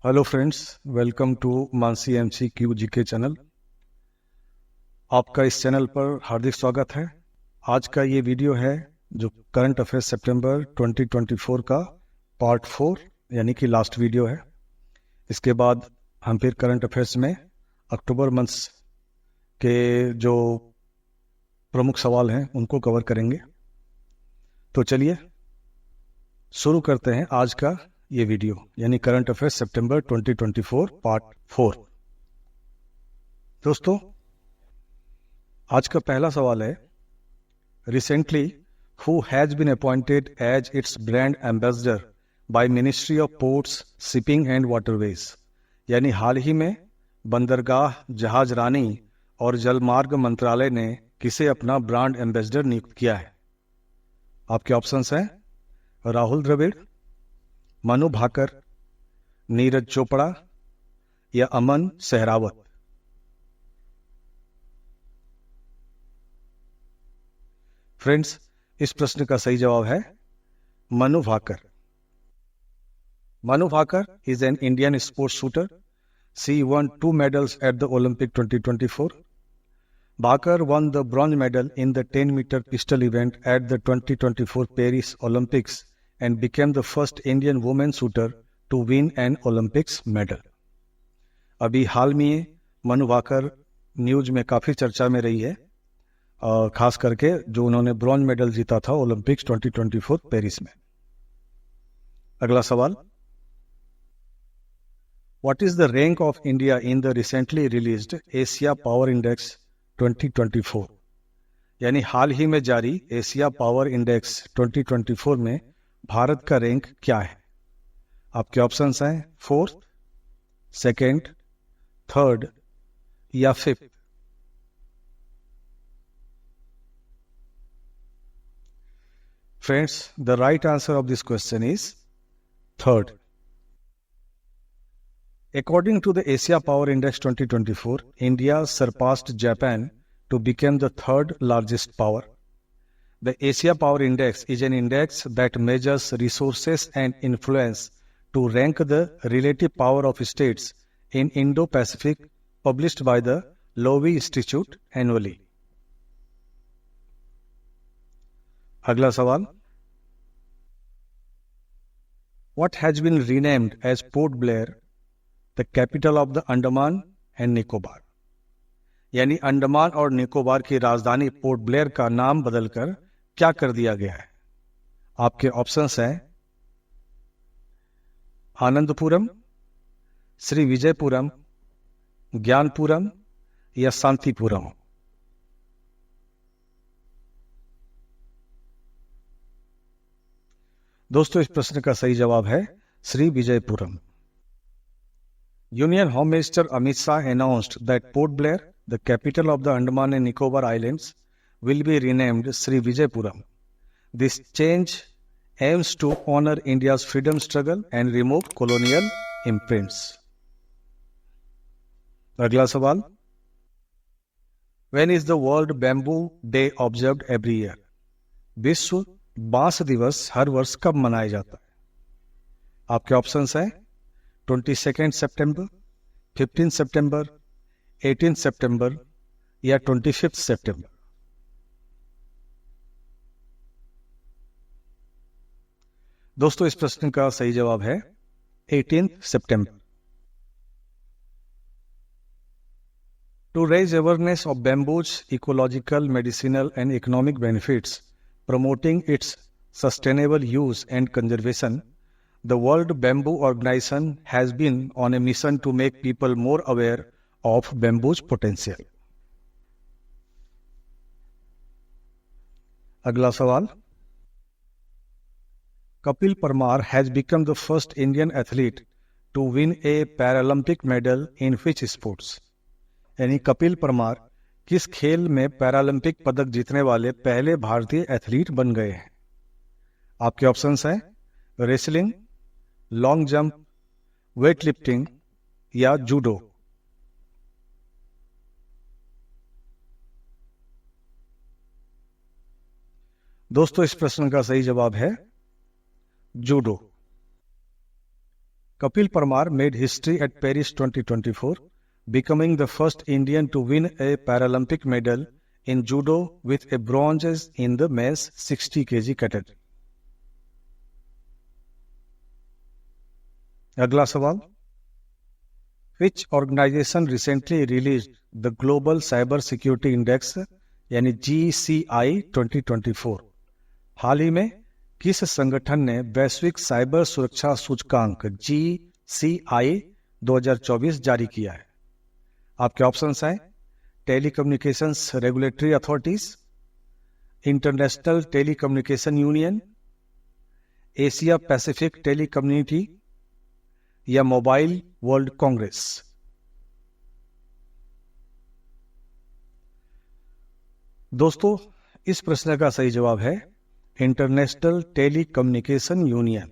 Hello friends, welcome to Mansi MCQ GK channel. आपका इस channel पर हार्दिक स्वागत है। आज का ये वीडियो है जो करंट अफेयर्स सितंबर 2024 का पार्ट 4 यानी कि लास्ट वीडियो है। इसके बाद हम फिर करंट अफेयर्स में अक्टूबर मंथ्स के जो प्रमुख सवाल हैं उनको कवर करेंगे। तो चलिए शुरू करते हैं आज का ये वीडियो यानी करंट अफेयर्स सितंबर 2024 पार्ट 4। दोस्तों, आज का पहला सवाल है, recently who has been appointed as its brand ambassador by ministry of ports, shipping and waterways. यानी हाल ही में बंदरगाह, जहाज रानी और जलमार्ग मंत्रालय ने किसे अपना ब्रांड एम्बेसडर नियुक्त किया है? आपके ऑप्शंस हैं राहुल द्रविड़, मनु भाकर, नीरज चोपड़ा या अमन सहरावत। फ्रेंड्स, इस प्रश्न का सही जवाब है Manu Bhaker. Manu Bhaker is an Indian sports shooter. She won 2 medals at the Olympic 2024. Bhaker won the bronze medal in the 10-meter pistol event at the 2024 Paris Olympics and became the first Indian woman shooter to win an Olympics medal. अभी हाल में Manu Bhaker news में काफ़ी चर्चा में रही है, खास करके जो उन्होंने ब्रॉन्ज मेडल जीता था ओलंपिक्स 2024 पेरिस में। अगला सवाल, what is the rank of India in the recently released Asia power index 2024? यानी हाल ही में जारी एशिया पावर इंडेक्स 2024 में भारत का रैंक क्या है? आपके ऑप्शंस हैं फोर्थ, सेकेंड, थर्ड या fifth. Friends, the right answer of this question is third. According to the Asia Power Index 2024, India surpassed Japan to become the third largest power. The Asia Power Index is an index that measures resources and influence to rank the relative power of states in Indo-Pacific, published by the Lowy Institute annually. अगला सवाल, what has been renamed as Port Blair, the capital of the Andaman and Nicobar? यानी अंडमान और निकोबार की राजधानी port Blair का नाम बदलकर क्या कर दिया गया है? आपके ऑप्शंस हैं आनंदपुरम, श्री विजयपुरम, ज्ञानपुरम या शांतिपुरम। दोस्तों, इस प्रश्न का सही जवाब है Shri Vijayapuram. Union home minister Amit Shah announced that Port Blair, the capital of the Andaman and Nicobar Islands, will be renamed Sri Vijayapuram. This change aims to honor India's freedom struggle and remove colonial imprints. अगला सवाल, When is the World Bamboo Day observed every year? विश्व बांस दिवस हर वर्ष कब मनाया जाता है? आपके ऑप्शंस हैं 22 सितंबर, 15 सितंबर, 18 सितंबर या 25 सितंबर। दोस्तों, इस प्रश्न का सही जवाब है 18 सितंबर। To raise awareness of bamboo's ecological, medicinal and economic benefits, promoting its sustainable use and conservation, the World Bamboo Organization has been on a mission to make people more aware of bamboo's potential. अगला सवाल, Kapil Parmar has become the first Indian athlete to win a Paralympic medal in which sports? यानी कपिल परमार किस खेल में Paralympic पदक जीतने वाले पहले भारतीय एथलीट बन गए हैं? आपके ऑप्शंस हैं wrestling, long jump, weight lifting या जूडो। दोस्तों, इस प्रश्न का सही जवाब है judo. Kapil Parmar made history at Paris 2024, becoming the first Indian to win a Paralympic medal in judo with a bronze in the men's 60 kg category. अगला सवाल, Which organization recently released the Global Cyber Security Index यानी GCI 2024? हाल ही में किस संगठन ने वैश्विक cyber सुरक्षा सूचकांक GCI 2024 जारी किया है? आपके ऑप्शंस हैं telecommunications regulatory authorities, international telecommunication union, Asia Pacific telecommunity या मोबाइल वर्ल्ड कांग्रेस। दोस्तों, इस प्रश्न का सही जवाब है international telecommunication union.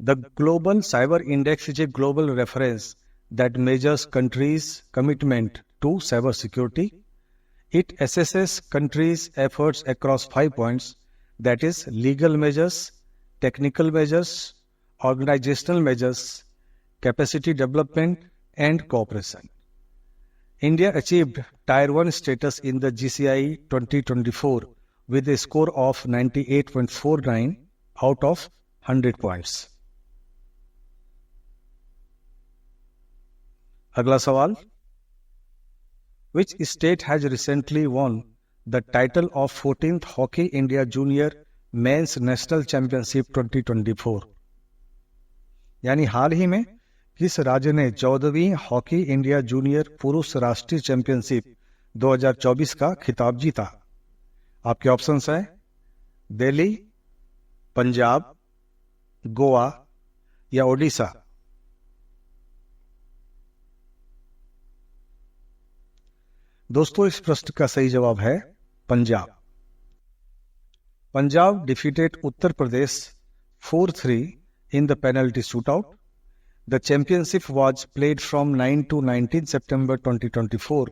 The global cyber index is a global reference that measures countries' commitment to cyber security. It assesses countries' efforts across 5 points, that is, legal measures, technical measures, organizational measures, capacity development, and cooperation. India achieved Tier 1 status in the GCI 2024 with a score of 98.49 out of 100 points. अगला सवाल, Which state has recently won the title of 14th Hockey India Junior Men's National Championship 2024? यानी हाल ही में किस राज्य ने 14वीं hockey India junior पुरुष राष्ट्रीय चैंपियनशिप 2024 का खिताब जीता? आपके ऑप्शंस हैं दिल्ली, पंजाब, गोवा या ओडिशा। दोस्तों, इस प्रश्न का सही जवाब है Punjab. Punjab defeated Uttar Pradesh 4-3 in the penalty shootout. The championship was played from 9 to 19 September 2024.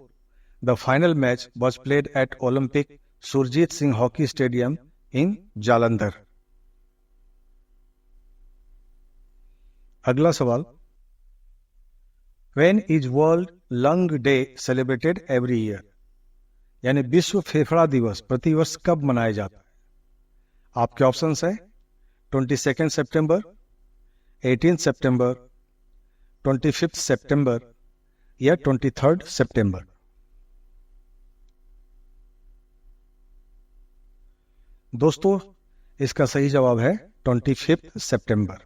The final match was played at Olympic Surjit Singh Hockey Stadium in Jalandhar. अगला सवाल, When is World Lung Day celebrated every year? यानी विश्व फेफड़ा दिवस प्रतिवर्ष कब मनाया जाता है? आपके ऑप्शंस है 22 सितंबर, 18 सितंबर, 25 सितंबर या 23 सितंबर। दोस्तों, इसका सही जवाब है 25 सितंबर।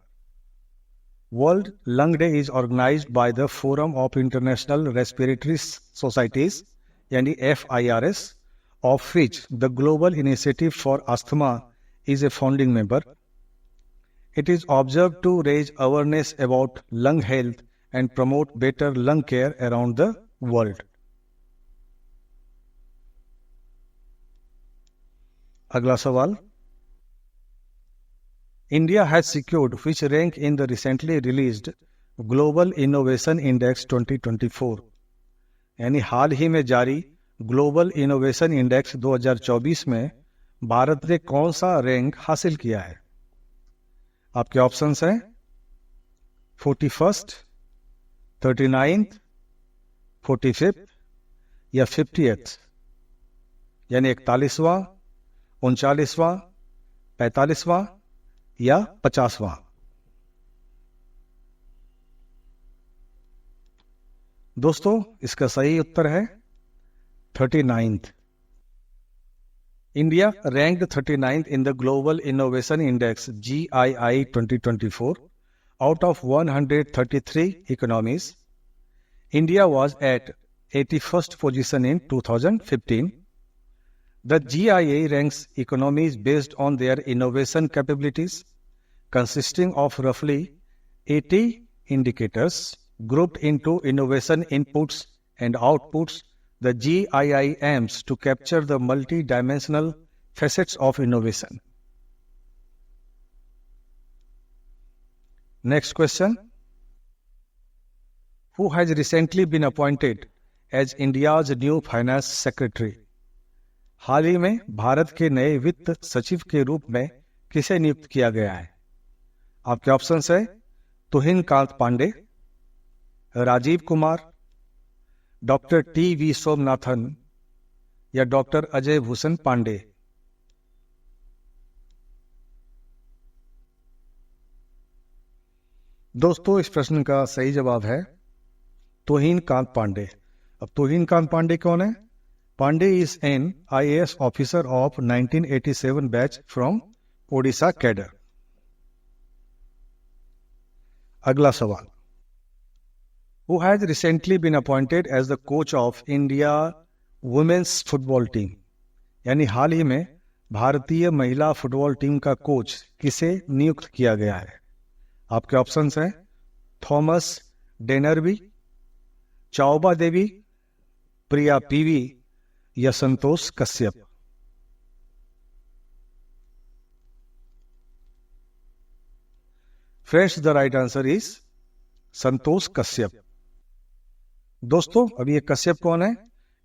World Lung Day is organized by the Forum of International Respiratory Societies, यानी FIRS, of which the Global Initiative for Asthma is a founding member. It is observed to raise awareness about lung health and promote better lung care around the world. अगला सवाल, India has secured which rank in the recently released Global Innovation Index 2024? यानी हाल ही में जारी global innovation index 2024 में भारत ने कौन सा रैंक हासिल किया है? आपके ऑप्शंस हैं 41st, 39th, 45th या 50th, यानी 41वां, 39वां, 45वां या 50वां। दोस्तों, इसका सही उत्तर है 39th। India ranked 39th in the Global Innovation Index GII 2024 out of 133 economies. India was at 81st position in 2015. The GII ranks economies based on their innovation capabilities, consisting of roughly 80 indicators grouped into innovation inputs and outputs. The GII aims to capture the multi-dimensional facets of innovation. Next question. Who has recently been appointed as India's new finance secretary? हाल ही में भारत के नए वित्त सचिव के रूप में किसे नियुक्त किया गया है? आपके ऑप्शंस है तुहिन कांत पांडे, राजीव कुमार, डॉक्टर टी.वी. सोमनाथन या डॉक्टर अजय भूषण पांडे। दोस्तों इस प्रश्न का सही जवाब है तुहिन कांत पांडे। अब तुहिन कांत पांडे कौन है? Pande is an IAS officer of 1987 batch from Odisha cadre. अगला सवाल, who has recently been appointed as the coach of India women's football team, यानी हाल ही में भारतीय महिला फुटबॉल टीम का कोच किसे नियुक्त किया गया है? आपके ऑप्शंस हैं Thomas Dennerby, Chaoba Devi, Priya PV या Santosh Kashyap. Friends the right answer is Santosh Kashyap. दोस्तों अब ये कश्यप कौन है?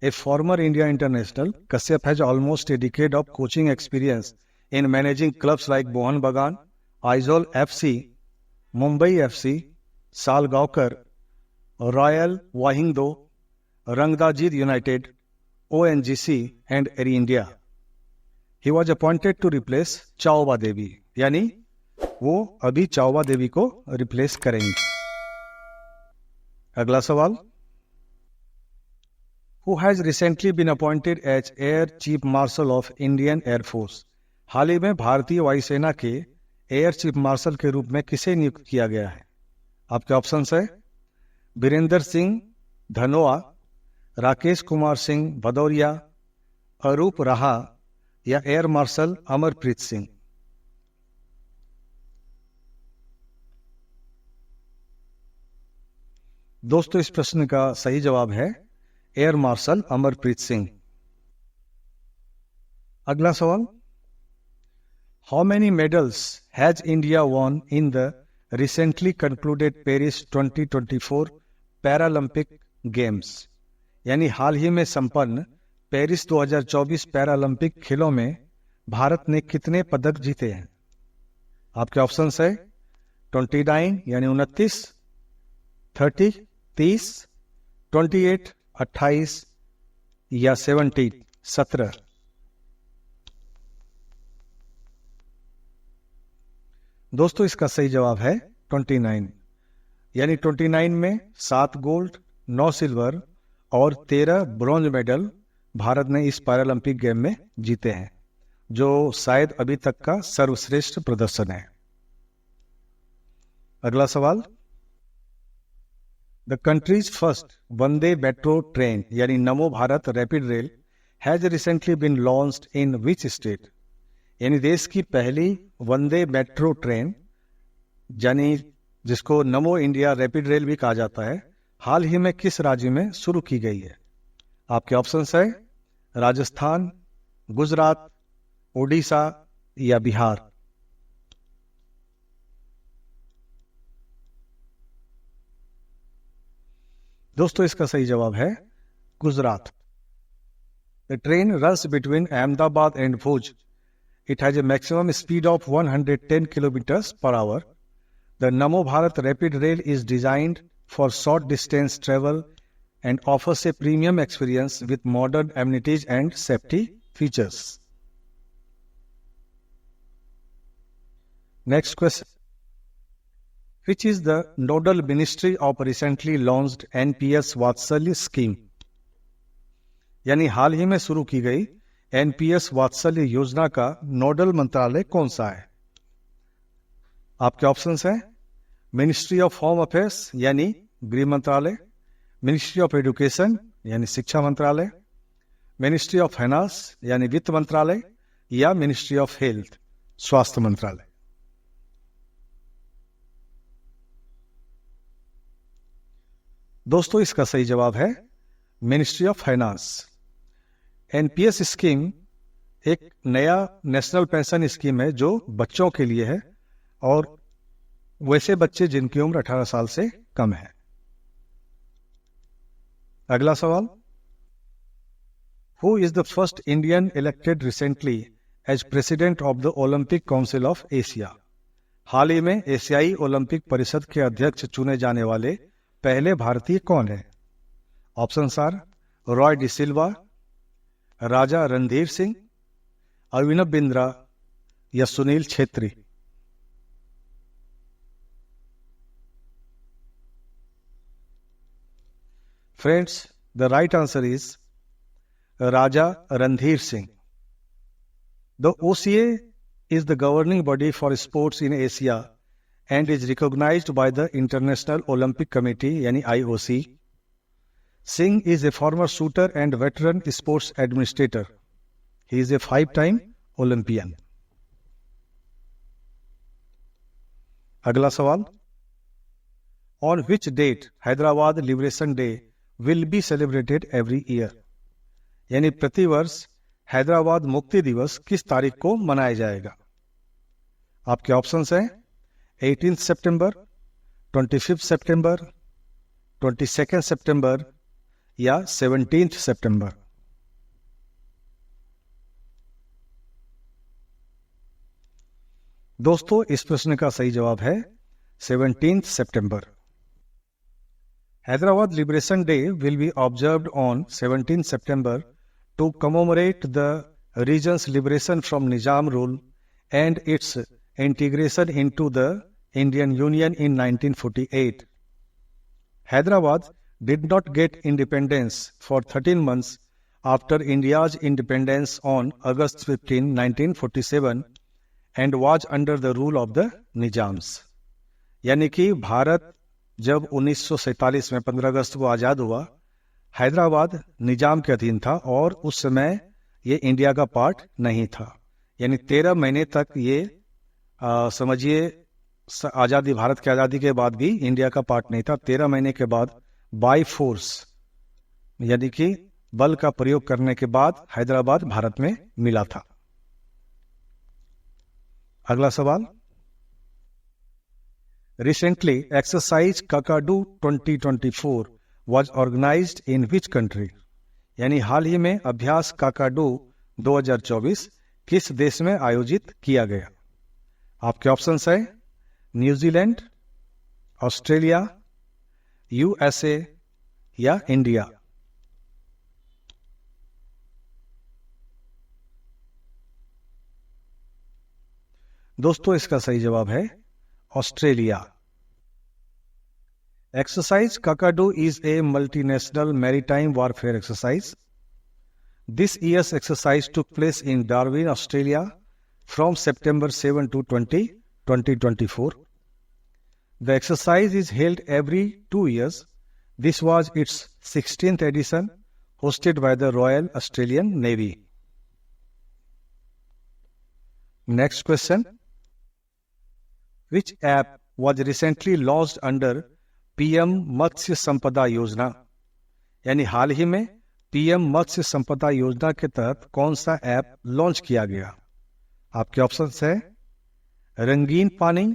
A former India international, Kashyap has almost a decade of coaching experience in managing clubs like Mohun Bagan, Aizawl FC, Mumbai FC, Salgaocar, royal Wahingdoh, Rangdajied united, ONGC and Air India. He was appointed to replace Chaoba Devi, यानी वो अभी चाओबा देवी को replace करेंगे। अगला सवाल, Who has recently been appointed as Air Chief Marshal of Indian Air Force? हाल ही में भारतीय वायुसेना के एयर चीफ मार्शल के रूप में किसे नियुक्त किया गया है? आपके ऑप्शंस है बीरेंद्र सिंह धनोआ, राकेश कुमार सिंह भदौरिया, अरूप राहा या एयर मार्शल अमरप्रीत सिंह। दोस्तों इस प्रश्न का सही जवाब है एयर मार्शल अमरप्रीत सिंह। अगला सवाल, how many medals has India won in the recently concluded Paris 2024 Paralympic games, यानी हाल ही में संपन्न पेरिस 2024 पैरालंपिक खेलों में भारत ने कितने पदक जीते हैं? आपके ऑप्शंस है 29 यानी 29, 30 30, 28 28 या 70 17। दोस्तों इसका सही जवाब है 29, यानी 29 में 7 गोल्ड, 9 सिल्वर और 13 ब्रॉन्ज मेडल भारत ने इस पैरालंपिक गेम में जीते हैं, जो शायद अभी तक का सर्वश्रेष्ठ प्रदर्शन है। अगला सवाल, the country's first Vande metro train यानी Namo Bharat rapid rail has recently been launched in which state, यानी देश की पहली वंदे मेट्रो ट्रेन यानी जिसको नमो इंडिया रैपिड रेल भी कहा जाता है, हाल ही में किस राज्य में शुरू की गई है? आपके ऑप्शंस है राजस्थान, गुजरात, ओडिशा या बिहार। दोस्तों इसका सही जवाब है Gujarat. The train runs between Ahmedabad and Bhuj. It has a maximum speed of 110 kilometres per hour. The Namo Bharat rapid rail is designed for short distance travel and offers a premium experience with modern amenities and safety features. Next question, which is the nodal ministry of recently launched NPS वात्सल्य scheme, यानी हाल ही में शुरू की गई NPS वात्सल्य योजना का नोडल मंत्रालय कौन सा है? आपके ऑप्शंस हैं मिनिस्ट्री ऑफ होम अफेयर्स यानी गृह मंत्रालय, मिनिस्ट्री ऑफ एजुकेशन यानी शिक्षा मंत्रालय, मिनिस्ट्री ऑफ फाइनेंस यानी वित्त मंत्रालय या मिनिस्ट्री ऑफ हेल्थ स्वास्थ्य मंत्रालय। दोस्तों इसका सही जवाब है ministry of finance. NPS scheme एक नया नेशनल पेंशन स्कीम है जो बच्चों के लिए है और वैसे बच्चे जिनकी उम्र 18 साल से कम है। अगला सवाल, who is the first Indian elected recently as president of the Olympic Council of Asia? हाल ही में एशियाई ओलंपिक परिषद के अध्यक्ष चुने जाने वाले पहले भारतीय कौन है? ऑप्शंस आर रॉय डिसिल्वा, राजा रणधीर सिंह, अभिनव बिंद्रा या Sunil Chhetri. Friends, the right answer is Raja Randhir Singh. The OCA is the governing body for sports in Asia and is recognized by the International Olympic Committee यानी IOC. Singh is a former shooter and veteran sports administrator. He is a 5-time Olympian. अगला सवाल, On which date Hyderabad Liberation Day will be celebrated every year? यानी प्रतिवर्ष हैदराबाद मुक्ति दिवस किस तारीख को मनाया जाएगा? आपके ऑप्शंस हैं 18 सितंबर, 25 सितंबर, 22 सितंबर या 17 सितंबर। दोस्तों, इस प्रश्न का सही जवाब है 17 सितंबर। Hyderabad Liberation Day will be observed on 17 September to commemorate the region's liberation from Nizam rule and its integration into the Indian Union in 1948. Hyderabad did not get independence for 13 months after India's independence on August 15, 1947 and was under the rule of the Nizams. यानी कि भारत जब 1947 में 15 अगस्त को आज़ाद हुआ, हैदराबाद निजाम के अधीन था और उस समय ये इंडिया का पार्ट नहीं था। यानी 13 महीने तक ये समझिए आज़ादी, भारत की आज़ादी के बाद भी इंडिया का पार्ट नहीं था। 13 महीने के बाद बाय फोर्स यानी कि बल का प्रयोग करने के बाद हैदराबाद भारत में मिला था। अगला सवाल, Recently, exercise Kakadu 2024 was organized in which country? यानी हाल ही में अभ्यास काकाडू 2024 किस देश में आयोजित किया गया? आपके ऑप्शंस है न्यूजीलैंड, ऑस्ट्रेलिया, यूएसए या इंडिया। दोस्तों, इसका सही जवाब है Australia. Exercise Kakadu is a multinational maritime warfare exercise. This year's exercise took place in Darwin, Australia from September 7 to 20, 2024. The exercise is held every 2 years. This was its 16th edition, hosted by the Royal Australian Navy. Next question. Which app was recently launched under PM मत्स्य संपदा योजना? यानी हाल ही में PM मत्स्य संपदा योजना के तहत कौन सा ऐप लॉन्च किया गया? आपके ऑप्शंस है रंगीन पानी,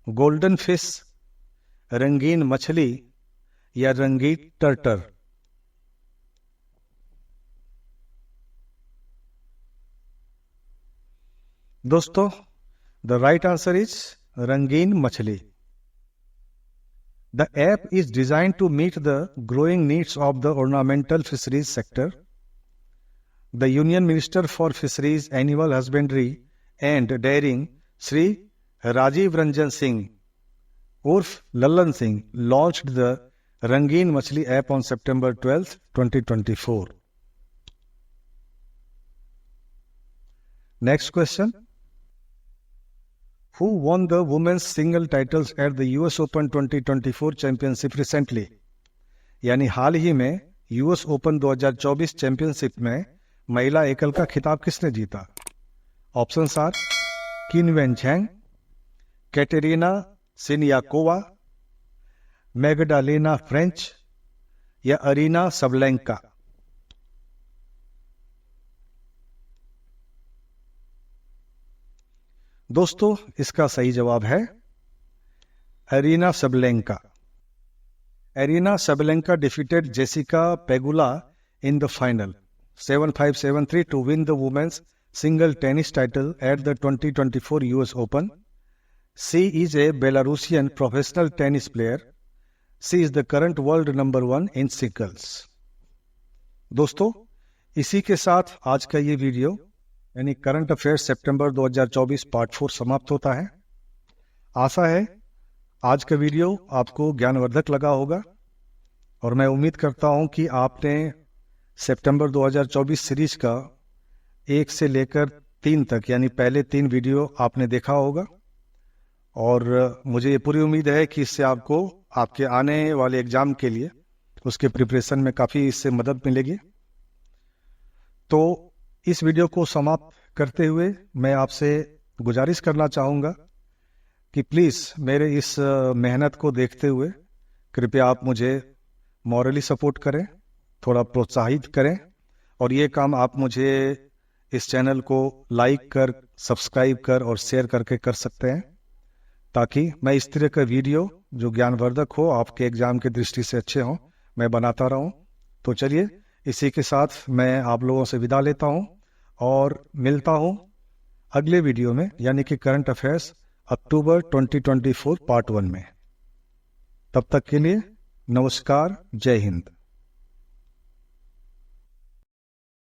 गोल्डन फिश, रंगीन मछली या रंगीन टर्टर। दोस्तों, the right answer is रंगीन मछली. The app is designed to meet the growing needs of the ornamental fisheries sector. The Union Minister for Fisheries, Animal Husbandry and Dairying, Shri Rajiv Ranjan Singh, Urf Lallan Singh, launched the Rangeen Machli app on September 12, 2024. Next question. Who won the women's single titles at the US Open 2024 Championship recently? यानी हाल ही में US Open 2024 championship में महिला एकल का खिताब किसने जीता? Options are Qinwen Zheng, Katerina Siniakova, Magdalena Frech या अरीना सबलेंका। दोस्तों, इसका सही जवाब है Aryna Sabalenka. Aryna Sabalenka defeated Jessica Pegula in the final 7-5, 7-3 to win the women's single tennis title at the 2024 US Open. She is a Belarusian professional tennis player. She is the current world number 1 in singles. दोस्तों, इसी के साथ आज का ये video यानी current affairs सितंबर 2024 part 4 समाप्त होता है। आशा है आज का वीडियो आपको ज्ञानवर्धक लगा होगा और मैं उम्मीद करता हूं कि आपने सितंबर 2024 सीरीज का 1 से लेकर 3 तक यानी पहले 3 वीडियो आपने देखा होगा और मुझे ये पूरी उम्मीद है कि इससे आपको आपके आने वाले एग्जाम के लिए उसके प्रिपरेशन में काफ़ी इससे मदद मिलेगी। तो इस वीडियो को समाप्त करते हुए मैं आपसे गुजारिश करना चाहूँगा कि प्लीज़ मेरे इस मेहनत को देखते हुए कृपया आप मुझे मॉरली सपोर्ट करें, थोड़ा प्रोत्साहित करें और ये काम आप मुझे इस चैनल को लाइक कर, सब्सक्राइब कर और शेयर करके कर सकते हैं ताकि मैं इस तरह का वीडियो जो ज्ञानवर्धक हो, आपके एग्जाम की दृष्टि से अच्छे हों, मैं बनाता रहूं। तो चलिए इसी के साथ मैं आप लोगों से विदा लेता हूं और मिलता हूं अगले वीडियो में यानी कि करंट अफेयर्स अक्टूबर 2024 पार्ट 1 में। तब तक के लिए नमस्कार, जय हिंद।